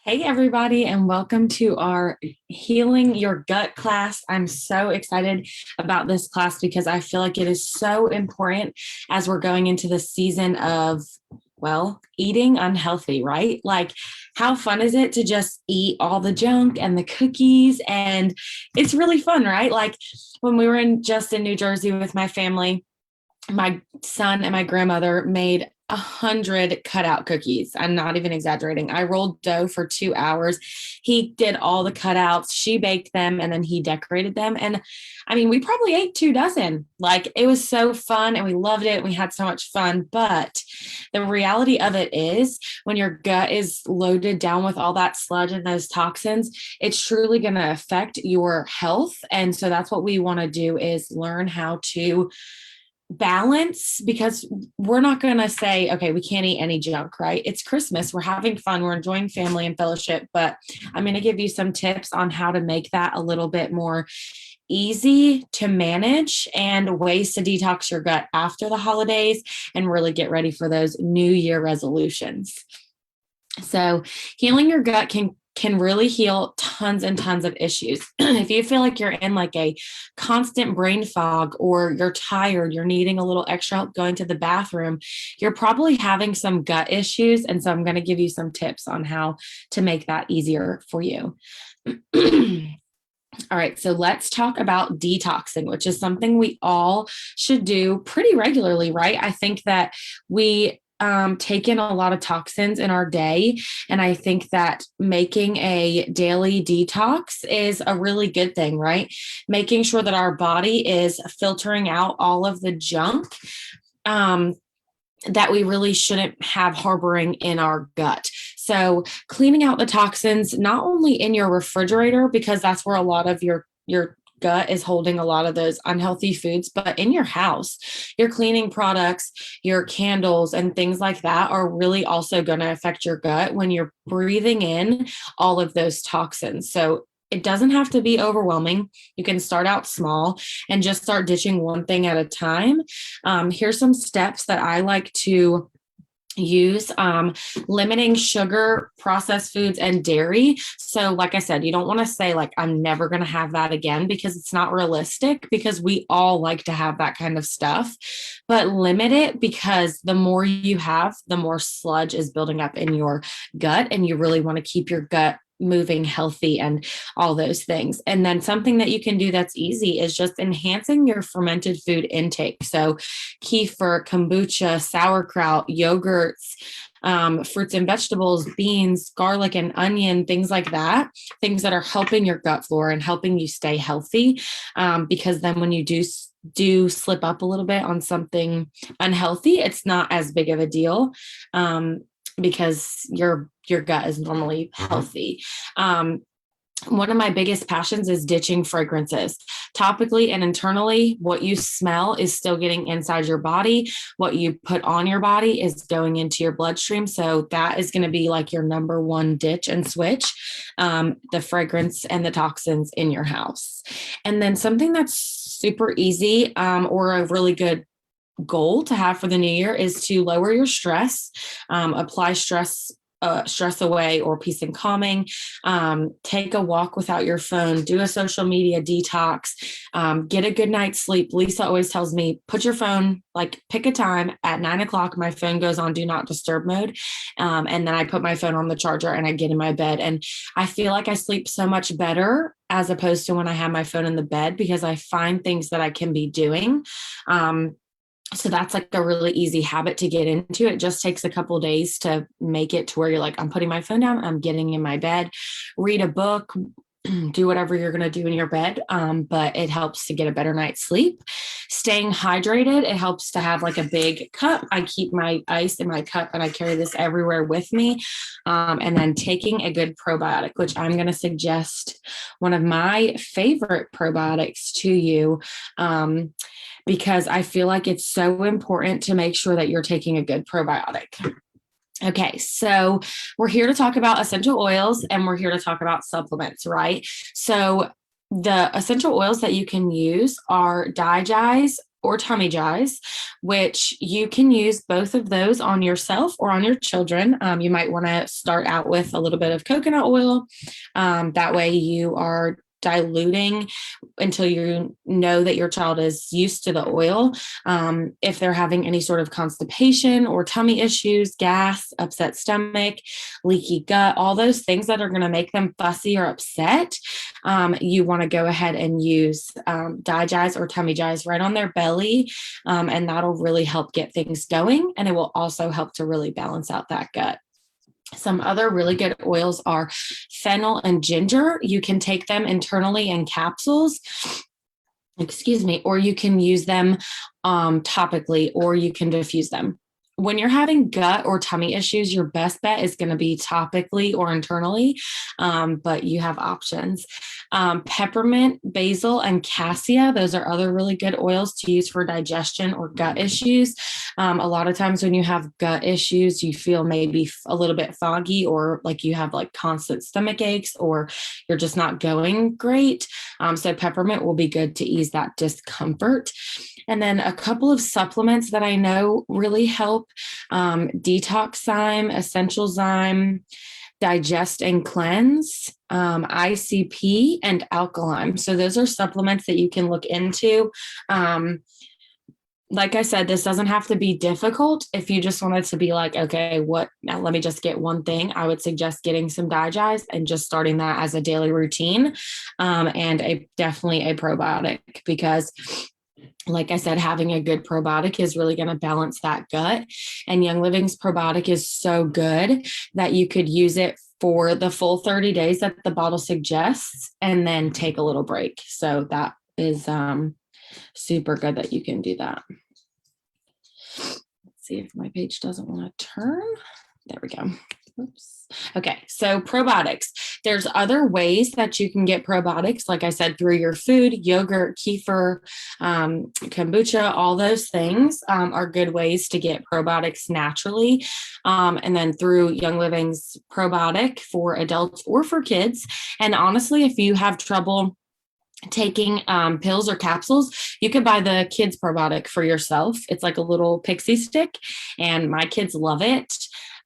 Hey, everybody, and welcome to our Healing Your Gut class. I'm so excited about this class because I feel like it is so important as we're going into the season of, eating unhealthy, right? Like, how fun is it to just eat all the junk and the cookies? And it's really fun, right? Like, when we were in New Jersey with my family, my son and my grandmother made 100 cutout cookies. I'm not even exaggerating. I rolled dough for 2 hours. He did all the cutouts. She baked them and then he decorated them. And I mean, we probably ate 2 dozen. Like it was so fun and we loved it. And we had so much fun. But the reality of it is when your gut is loaded down with all that sludge and those toxins, it's truly going to affect your health. And so that's what we want to do is learn how to balance, because we're not going to say, okay, we can't eat any junk, right? It's Christmas. We're having fun. We're enjoying family and fellowship, but I'm going to give you some tips on how to make that a little bit more easy to manage and ways to detox your gut after the holidays and really get ready for those New Year resolutions. So healing your gut can really heal tons and tons of issues. If you feel like you're in like a constant brain fog or you're tired, you're needing a little extra help going to the bathroom, you're probably having some gut issues. And so I'm going to give you some tips on how to make that easier for you. All right, so let's talk about detoxing, which is something we all should do pretty regularly, right? I think that we take in a lot of toxins in our day. And I think that making a daily detox is a really good thing, right? Making sure that our body is filtering out all of the junk that we really shouldn't have harboring in our gut. So cleaning out the toxins, not only in your refrigerator, because that's where a lot of your gut is holding a lot of those unhealthy foods, but in your house, your cleaning products, your candles and things like that are really also going to affect your gut when you're breathing in all of those toxins. So it doesn't have to be overwhelming. You can start out small and just start ditching one thing at a time. Here's some steps that I like to use. Limiting sugar, processed foods, and dairy. So like I said, you don't want to say like, I'm never going to have that again, because it's not realistic, because we all like to have that kind of stuff, but limit it, because the more you have, the more sludge is building up in your gut. And you really want to keep your gut moving healthy and all those things. And then something that you can do that's easy is just enhancing your fermented food intake. So kefir, kombucha, sauerkraut, yogurts, fruits and vegetables, beans, garlic and onion, things like that, things that are helping your gut flora and helping you stay healthy. Because then when you do slip up a little bit on something unhealthy, it's not as big of a deal. Because your gut is normally healthy. One of my biggest passions is ditching fragrances. Topically and internally, what you smell is still getting inside your body. What you put on your body is going into your bloodstream. So that is going to be like your number one ditch and switch, the fragrance and the toxins in your house. And then something that's super easy, or a really good goal to have for the new year, is to lower your stress, apply stress away or peace and calming, take a walk without your phone, do a social media detox, get a good night's sleep. Lisa always tells me, put your phone, like pick a time at 9 o'clock, my phone goes on do not disturb mode. And then I put my phone on the charger and I get in my bed, and I feel like I sleep so much better as opposed to when I have my phone in the bed, because I find things that I can be doing. So that's like a really easy habit to get into. It just takes a couple days to make it to where you're like, I'm putting my phone down, I'm getting in my bed, read a book, do whatever you're going to do in your bed. But it helps to get a better night's sleep. Staying hydrated, it helps to have like a big cup. I keep my ice in my cup and I carry this everywhere with me. And then taking a good probiotic, which I'm going to suggest one of my favorite probiotics to you. Because I feel like it's so important to make sure that you're taking a good probiotic. Okay, so we're here to talk about essential oils and we're here to talk about supplements, right? So the essential oils that you can use are digize, or tummy gies, which you can use both of those on yourself or on your children. You might want to start out with a little bit of coconut oil. That way you are diluting until you know that your child is used to the oil. If they're having any sort of constipation or tummy issues, gas, upset stomach, leaky gut, all those things that are going to make them fussy or upset, you want to go ahead and use digize or tummy gies right on their belly. And that'll really help get things going. And it will also help to really balance out that gut. Some other really good oils are fennel and ginger. You can take them internally in capsules, or you can use them topically, or you can diffuse them. When you're having gut or tummy issues, your best bet is going to be topically or internally, but you have options. Peppermint, basil, and cassia, those are other really good oils to use for digestion or gut issues. A lot of times when you have gut issues, you feel maybe a little bit foggy, or like you have like constant stomach aches, or you're just not going great. So peppermint will be good to ease that discomfort. And then a couple of supplements that I know really help: Detox Zyme, Essential Zyme, Digest and Cleanse, ICP, and Alkaline. So those are supplements that you can look into. Like I said, this doesn't have to be difficult. If you just wanted to be like, okay, now let me just get one thing, I would suggest getting some Digest and just starting that as a daily routine, and definitely a probiotic, because like I said, having a good probiotic is really going to balance that gut. And Young Living's probiotic is so good that you could use it for the full 30 days that the bottle suggests, and then take a little break. So that is super good that you can do that. Let's see if my page doesn't want to turn. There we go. Oops. Okay, so probiotics. There's other ways that you can get probiotics, like I said, through your food. Yogurt, kefir, kombucha, all those things are good ways to get probiotics naturally. And then through Young Living's probiotic for adults or for kids. And honestly, if you have trouble taking pills or capsules, you could buy the kids probiotic for yourself. It's like a little pixie stick, and my kids love it.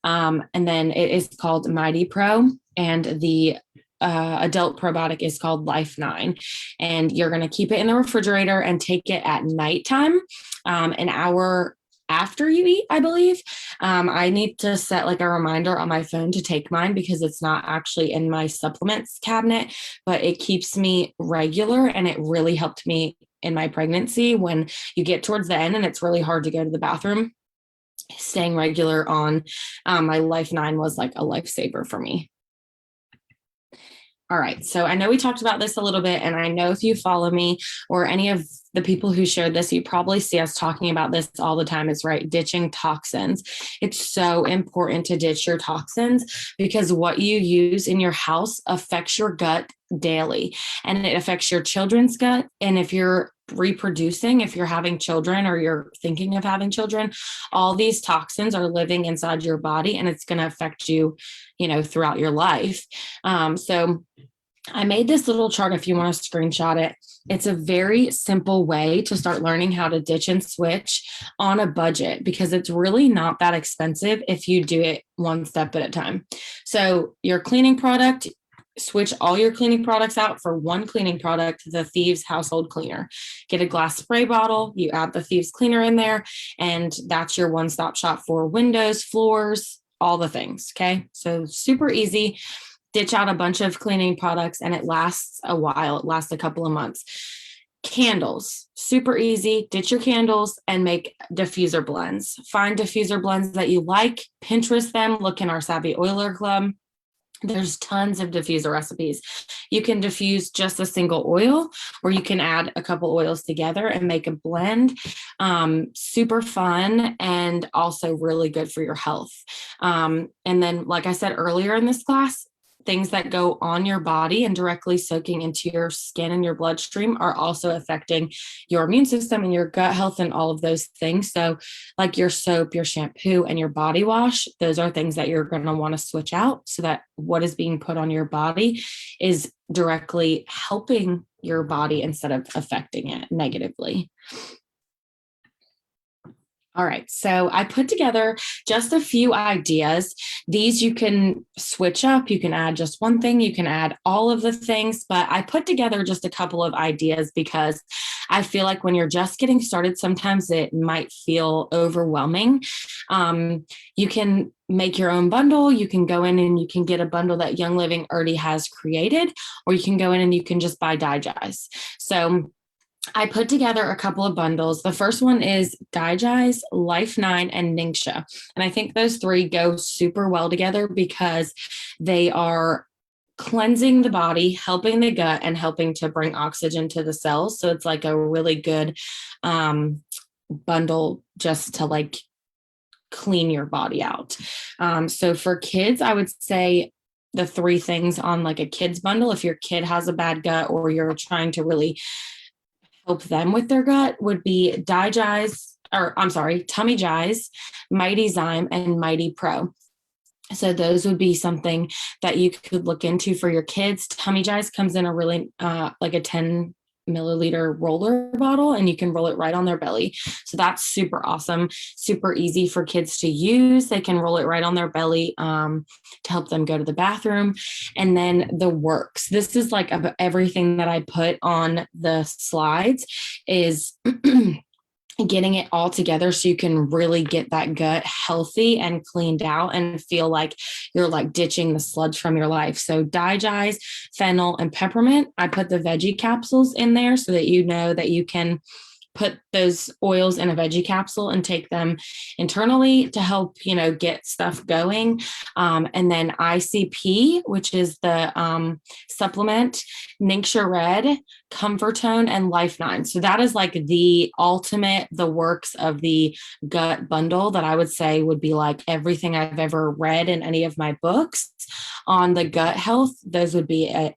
And then it is called Mighty Pro, and the adult probiotic is called Life 9. And you're going to keep it in the refrigerator and take it at nighttime, an hour after you eat, I believe. I need to set like a reminder on my phone to take mine, because it's not actually in my supplements cabinet, but it keeps me regular, and it really helped me in my pregnancy. When you get towards the end and it's really hard to go to the bathroom, staying regular on my Life 9 was like a lifesaver for me. All right. So I know we talked about this a little bit, and I know if you follow me or any of the people who shared this, you probably see us talking about this all the time, is right, ditching toxins. It's so important to ditch your toxins, because what you use in your house affects your gut daily, and it affects your children's gut. And if you're reproducing, if you're having children or you're thinking of having children, all these toxins are living inside your body, and it's going to affect you, throughout your life. So I made this little chart if you want to screenshot it. It's a very simple way to start learning how to ditch and switch on a budget, because it's really not that expensive if you do it one step at a time. So your cleaning product, switch all your cleaning products out for one cleaning product, the Thieves Household Cleaner. Get a glass spray bottle, you add the Thieves Cleaner in there, and that's your one-stop shop for windows, floors, all the things. Okay, so super easy. Ditch out a bunch of cleaning products, and it lasts a while. It lasts a couple of months. Candles, super easy. Ditch your candles and make diffuser blends. Find diffuser blends that you like, Pinterest them, look in our Savvy Oiler Club. There's tons of diffuser recipes. You can diffuse just a single oil, or you can add a couple oils together and make a blend. Super fun, and also really good for your health. And then, like I said earlier in this class, things that go on your body and directly soaking into your skin and your bloodstream are also affecting your immune system and your gut health and all of those things. So like your soap, your shampoo, and your body wash, those are things that you're going to want to switch out, so that what is being put on your body is directly helping your body instead of affecting it negatively. All right. So I put together just a few ideas. These you can switch up. You can add just one thing, you can add all of the things, but I put together just a couple of ideas because I feel like when you're just getting started, sometimes it might feel overwhelming. You can make your own bundle. You can go in and you can get a bundle that Young Living already has created, or you can go in and you can just buy Digest. So I put together a couple of bundles. The first one is Digest, Life 9, and Ningxia. And I think those three go super well together because they are cleansing the body, helping the gut, and helping to bring oxygen to the cells. So it's like a really good bundle just to like clean your body out. So for kids, I would say the three things on like a kid's bundle, if your kid has a bad gut or you're trying to really help them with their gut, would be Tummy Gize, Mighty Zyme, and Mighty Pro. So those would be something that you could look into for your kids. Tummy Gize comes in a really like a 10 milliliter roller bottle, and you can roll it right on their belly. So that's super awesome, super easy for kids to use. They can roll it right on their belly to help them go to the bathroom. And then the works. This is like everything that I put on the slides is getting it all together so you can really get that gut healthy and cleaned out and feel like you're like ditching the sludge from your life. So Digest, fennel, and peppermint. I put the veggie capsules in there so that you know that you can put those oils in a veggie capsule and take them internally to help, get stuff going. And then ICP, which is the supplement, Ningxia Red, Comfortone, and Life 9. So that is like the ultimate, the works of the gut bundle that I would say would be like everything I've ever read in any of my books on the gut health. Those would be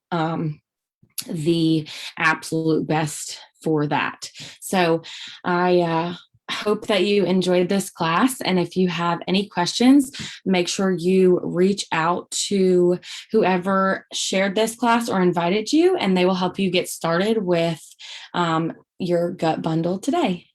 the absolute best for that. So I hope that you enjoyed this class. And if you have any questions, make sure you reach out to whoever shared this class or invited you, and they will help you get started with your gut bundle today.